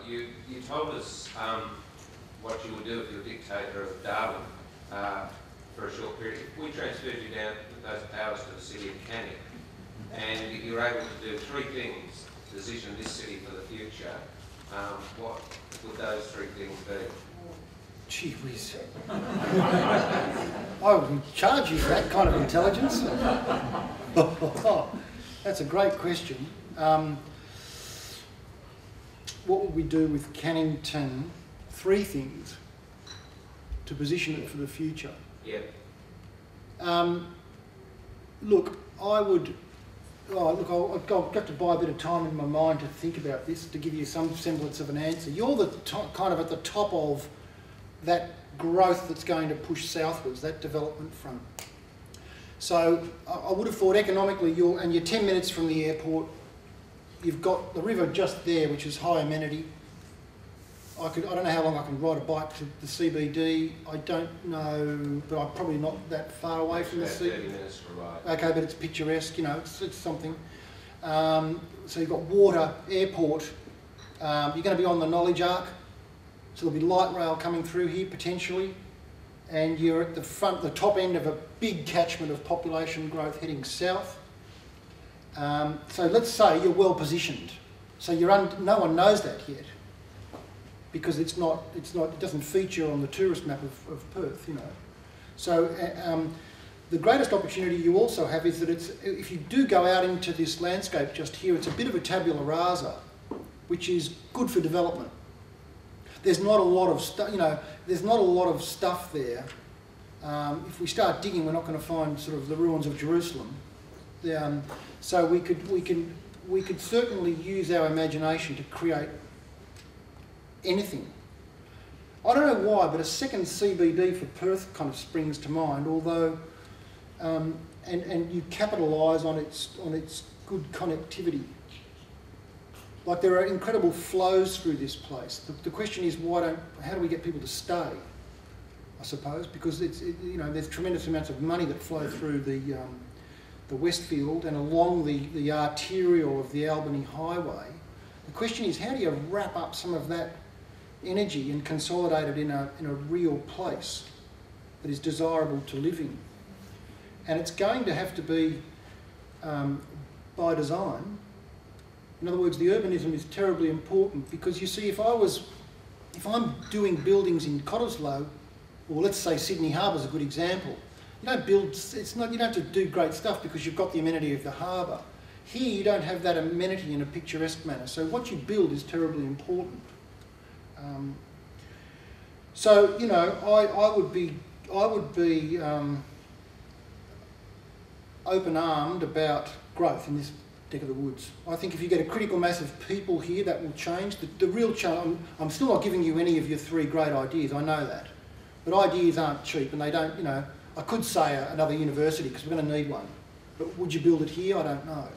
you told us what you would do if you were dictator of Darwin for a short period. If we transferred you down with those powers to the city of Canning, and you were able to do three things to position this city for the future, what would those three things be? Gee whiz. I would charge you for that kind of intelligence. That's a great question. What would we do with Cannington? Three things to position it for the future. Yep. Look, I would... I've got to buy a bit of time in my mind to think about this to give you some semblance of an answer. You're the kind of at the top of that growth that's going to push southwards, that development front. So I would have thought economically, you're 10 minutes from the airport, you've got the river just there, which is high amenity. I don't know how long I can ride a bike to the CBD. I don't know, but I'm probably not that far away from the CBD. 30 minutes for a ride. Okay, but it's picturesque, you know, it's something. So you've got water, airport. You're going to be on the Knowledge Arc, so there'll be light rail coming through here potentially, and you're at the front, the top end of a big catchment of population growth heading south. So let's say you're well positioned. So no one knows that yet, because it doesn't feature on the tourist map of Perth, you know. So the greatest opportunity you also have is that if you do go out into this landscape just here, it's a bit of a tabula rasa, which is good for development. There's not a lot of stuff, you know, there's not a lot of stuff there. If we start digging, we're not going to find sort of the ruins of Jerusalem. So we could certainly use our imagination to create anything. I don't know why, but a second CBD for Perth kind of springs to mind, although, and you capitalise on its good connectivity. Like there are incredible flows through this place. The question is, how do we get people to stay? I suppose because you know, there's tremendous amounts of money that flow through the Westfield and along the arterial of the Albany Highway. The question is, how do you wrap up some of that energy and consolidate it in a real place that is desirable to live in? And it's going to have to be by design. In other words, the urbanism is terribly important because you see, if I'm doing buildings in Cottesloe, or let's say Sydney Harbour is a good example, you don't have to do great stuff because you've got the amenity of the harbour. Here you don't have that amenity in a picturesque manner, so what you build is terribly important. So you know, I would be open-armed about growth in this neck of the woods. I think if you get a critical mass of people here, that will change. The real challenge, I'm still not giving you any of your three great ideas, I know that. But ideas aren't cheap and they don't, you know, I could say another university because we're going to need one. But would you build it here? I don't know.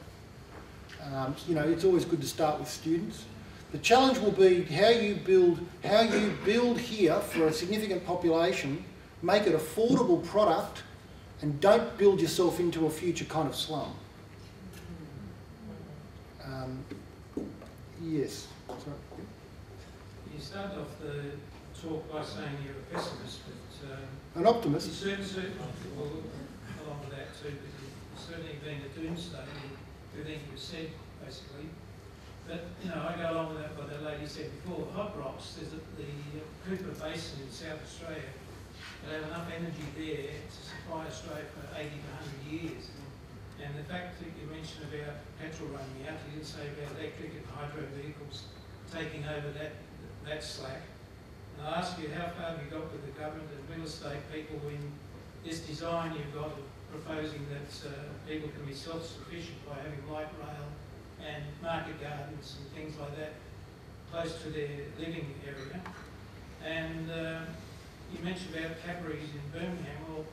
You know, it's always good to start with students. The challenge will be how you build here for a significant population, make it affordable product, and don't build yourself into a future kind of slum. Yes. Sorry. You started off the talk by saying you're a pessimist, but an optimist. You certainly, well, along with that too, but you've certainly been a doomsday in everything you've said, basically. But you know, I go along with that what the lady said before. Hot rocks, there's the Cooper Basin in South Australia. They have enough energy there to supply Australia for 80 to 100 years. And the fact that you mentioned about petrol running out, you didn't say about electric and hydro vehicles taking over that slack. And I ask you, how far have you got with the government and real estate people in this design you've got proposing that people can be self-sufficient by having light rail and market gardens and things like that close to their living area. And you mentioned about cabbaries in Birmingham. Well,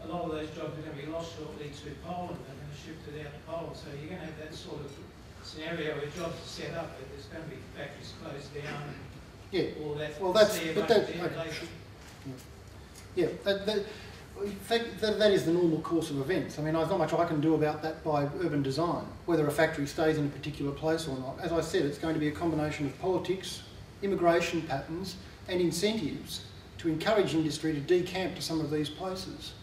a lot of those jobs are going to be lost shortly to Poland. They're going to shift it out to Poland. So you're going to have that sort of scenario where jobs are set up, but there's going to be factories closed down. And yeah. All that. Well, that is the normal course of events. I mean, there's not much I can do about that by urban design, whether a factory stays in a particular place or not. As I said, it's going to be a combination of politics, immigration patterns and incentives to encourage industry to decamp to some of these places.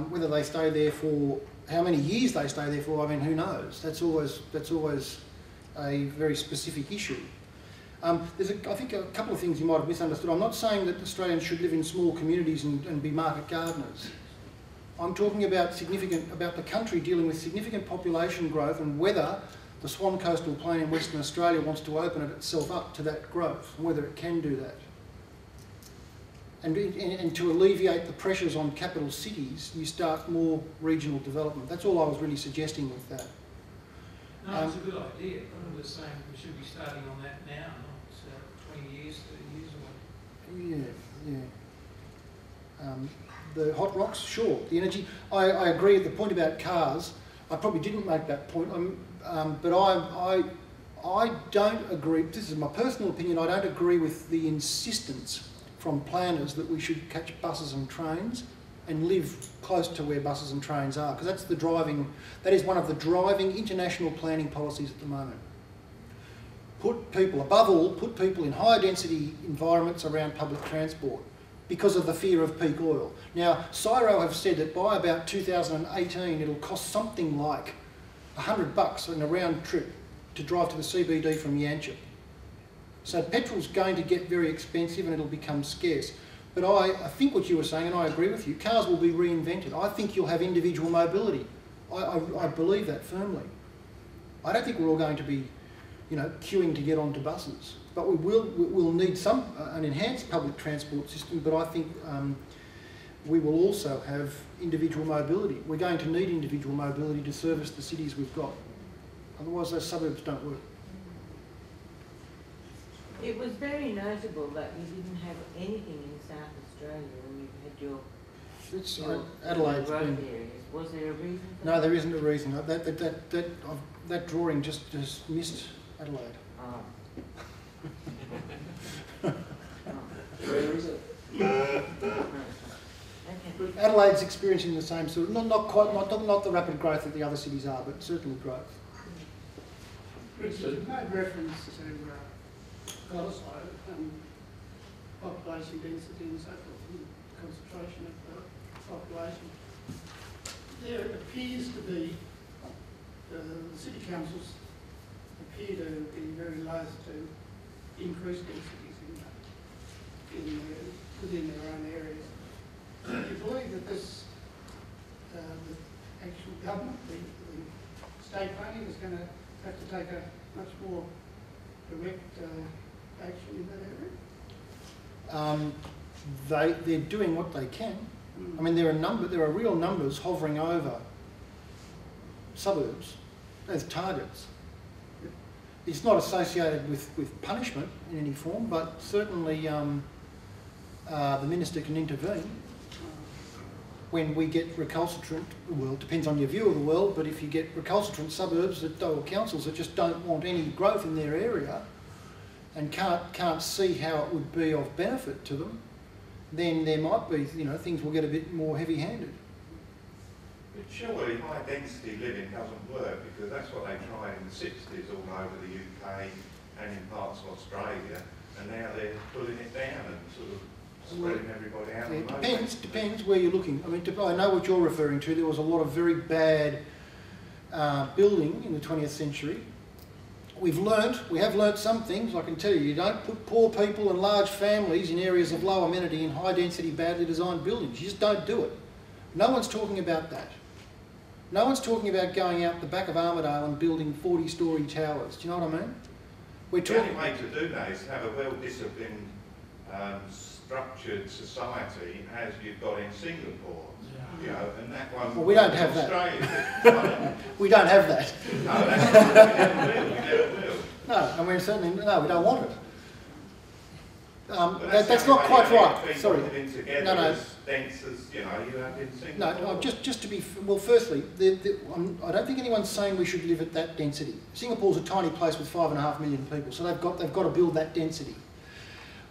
Whether they stay there for, how many years they stay there for, I mean, who knows? That's always a very specific issue. There's, I think, a couple of things you might have misunderstood. I'm not saying that Australians should live in small communities and be market gardeners. I'm talking about the country dealing with significant population growth and whether the Swan Coastal Plain in Western Australia wants to open itself up to that growth, and whether it can do that. And to alleviate the pressures on capital cities, you start more regional development. That's all I was really suggesting with that. No, it's a good idea. I'm just saying we should be starting on that now, not 20 years, 30 years away. Yeah. The hot rocks, sure. The energy. I agree with the point about cars. I probably didn't make that point, but I don't agree. This is my personal opinion. I don't agree with the insistence from planners that we should catch buses and trains and live close to where buses and trains are, because that is one of the driving international planning policies at the moment. Above all, put people in higher density environments around public transport because of the fear of peak oil. Now, CSIRO have said that by about 2018 it'll cost something like $100 in a round trip to drive to the CBD from Yanchep. So petrol's going to get very expensive and it'll become scarce. But I think what you were saying, and I agree with you, cars will be reinvented. I think you'll have individual mobility. I believe that firmly. I don't think we're all going to be, queuing to get onto buses. But we'll need an enhanced public transport system, but I think we will also have individual mobility. We're going to need individual mobility to service the cities we've got. Otherwise those suburbs don't work. It was very notable that you didn't have anything in South Australia when you had your Adelaide's road been... areas. Was there a reason for No, that? there isn't a reason. That drawing just missed Adelaide. Oh. Where is it? Okay. Adelaide's experiencing the same sort of, not the rapid growth that the other cities are, but certainly growth. Richard, you made reference to Cottesloe and population density and so forth, and concentration of the population. There appears to be, the city councils appear to be very loath to increase densities within their own areas. Do you believe that this, the actual government, the state planning is going to have to take a much more direct action in that area? They're doing what they can. I mean, there are real numbers hovering over suburbs as targets. It's not associated with punishment in any form, but certainly the minister can intervene when we get recalcitrant. Well, it depends on your view of the world, but if you get recalcitrant suburbs or councils that just don't want any growth in their area and can't see how it would be of benefit to them, then there might be, things will get a bit more heavy-handed. But surely high density living doesn't work, because that's what they tried in the 60s all over the UK and in parts of Australia, and now they're pulling it down and sort of spreading everybody out. It depends where you're looking. I mean, I know what you're referring to. There was a lot of very bad building in the 20th century. We have learnt some things, I can tell you. You don't put poor people and large families in areas of low amenity in high density, badly designed buildings. You just don't do it. No one's talking about that. No one's talking about going out the back of Armidale and building 40-storey towers. Do you know what I mean? The only way to do that is to have a well-disciplined, structured society as you've got in Singapore. And that one. Well, we don't have that. We don't have that. No, that's not, we never will. No, and we're certainly, no, we don't want it. But That's not quite right. Sorry. No. As dense as, you have in Singapore. No, just to be, well, firstly, I don't think anyone's saying we should live at that density. Singapore's a tiny place with 5.5 million people, so they've got to build that density.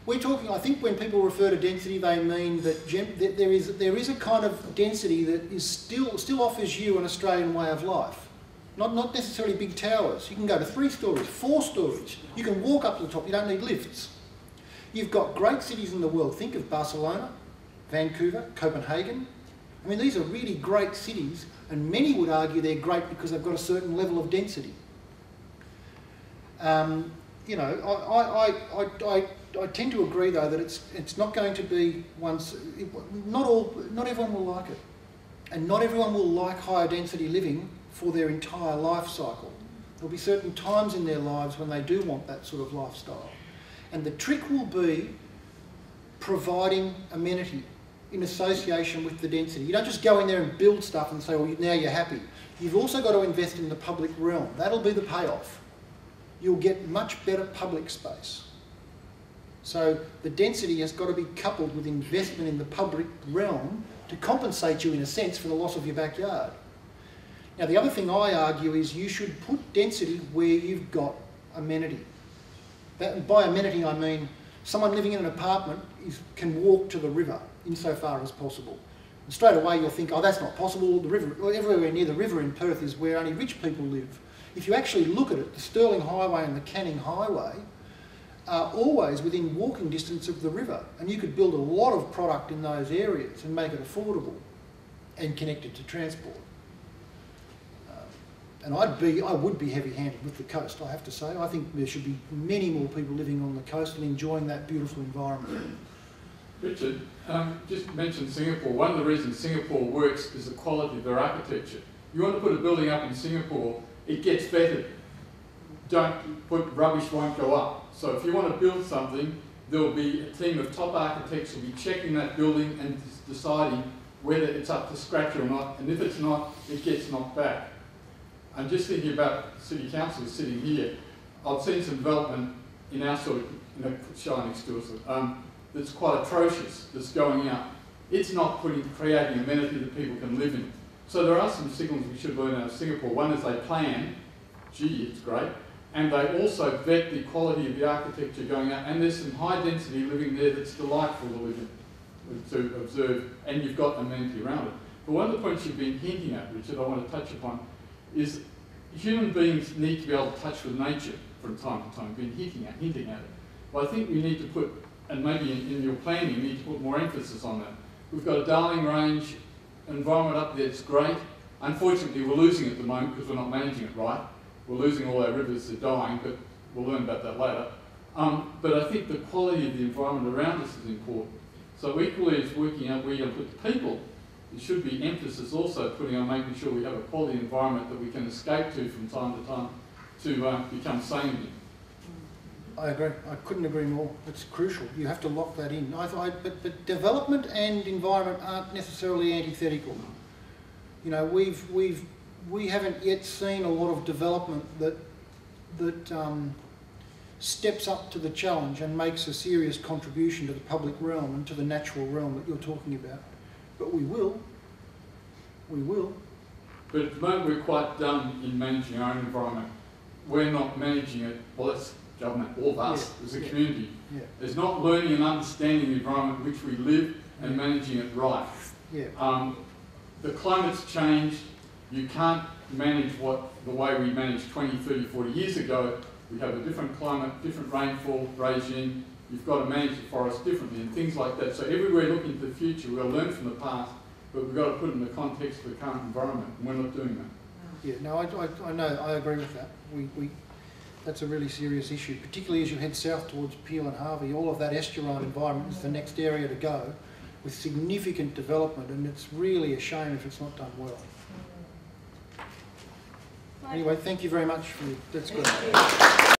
We're talking, I think when people refer to density, they mean that there is a kind of density that is still offers you an Australian way of life. Not necessarily big towers. You can go to 3 stories, 4 stories. You can walk up to the top. You don't need lifts. You've got great cities in the world. Think of Barcelona, Vancouver, Copenhagen. I mean, these are really great cities, and many would argue they're great because they've got a certain level of density. You know, I tend to agree though that it's not going to be not everyone will like it, and not everyone will like higher density living for their entire life cycle. There'll be certain times in their lives when they do want that sort of lifestyle, and the trick will be providing amenity in association with the density. You don't just go in there and build stuff and say, well, now you're happy. You've also got to invest in the public realm. That'll be the payoff. You'll get much better public space. So the density has got to be coupled with investment in the public realm to compensate you, in a sense, for the loss of your backyard. Now, the other thing I argue is you should put density where you've got amenity. By amenity, I mean someone living in an apartment can walk to the river insofar as possible. And straight away you'll think, oh, that's not possible. The river, everywhere near the river in Perth is where only rich people live. If you actually look at it, the Stirling Highway and the Canning Highway are always within walking distance of the river, and you could build a lot of product in those areas and make it affordable and connected to transport. And I would be heavy-handed with the coast, I have to say. I think there should be many more people living on the coast and enjoying that beautiful environment. Richard, just mentioned Singapore. One of the reasons Singapore works is the quality of their architecture. You want to put a building up in Singapore, it gets vetted. Don't put rubbish, won't go up. So if you want to build something, there will be a team of top architects who will be checking that building and deciding whether it's up to scratch or not, and if it's not, it gets knocked back. I'm just thinking about city councillors sitting here. I've seen some development in our sort of show next to us that's quite atrocious, that's going out. It's not creating amenity that people can live in. So there are some signals we should learn out of Singapore. One is they plan, gee, it's great, and they also vet the quality of the architecture going out, and there's some high density living there that's delightful to live in, to observe, and you've got amenity around it. But one of the points you've been hinting at, Richard, I want to touch upon, is human beings need to be able to touch with nature from time to time. Been hinting at it. But I think we need to put, and maybe in your planning, you need to put more emphasis on that. We've got a Darling Range environment up there, it's great. Unfortunately, we're losing it at the moment because we're not managing it right. We're losing all our rivers, they're dying, but we'll learn about that later. But I think the quality of the environment around us is important. So equally as working out where you're going to put the people, there should be emphasis also putting on making sure we have a quality environment that we can escape to from time to time to become sane again. I agree. I couldn't agree more. It's crucial. You have to lock that in. But development and environment aren't necessarily antithetical. You know, we haven't yet seen a lot of development that steps up to the challenge and makes a serious contribution to the public realm and to the natural realm that you're talking about. But we will. We will. But at the moment we're quite done in managing our own environment. We're not managing it, well, it's government, all of us as a community. Yeah. There's not learning and understanding the environment in which we live and managing it right. Yeah. The climate's changed. You can't manage the way we managed 20, 30, 40 years ago. We have a different climate, different rainfall regime. You've got to manage the forest differently and things like that. So everywhere looking to the future, we'll learn from the past, but we've got to put it in the context of the current environment, and we're not doing that. Yeah, no, I know, I agree with that. That's a really serious issue, particularly as you head south towards Peel and Harvey. All of that estuarine environment is the next area to go with significant development, and it's really a shame if it's not done well. Anyway, thank you very much. That's good.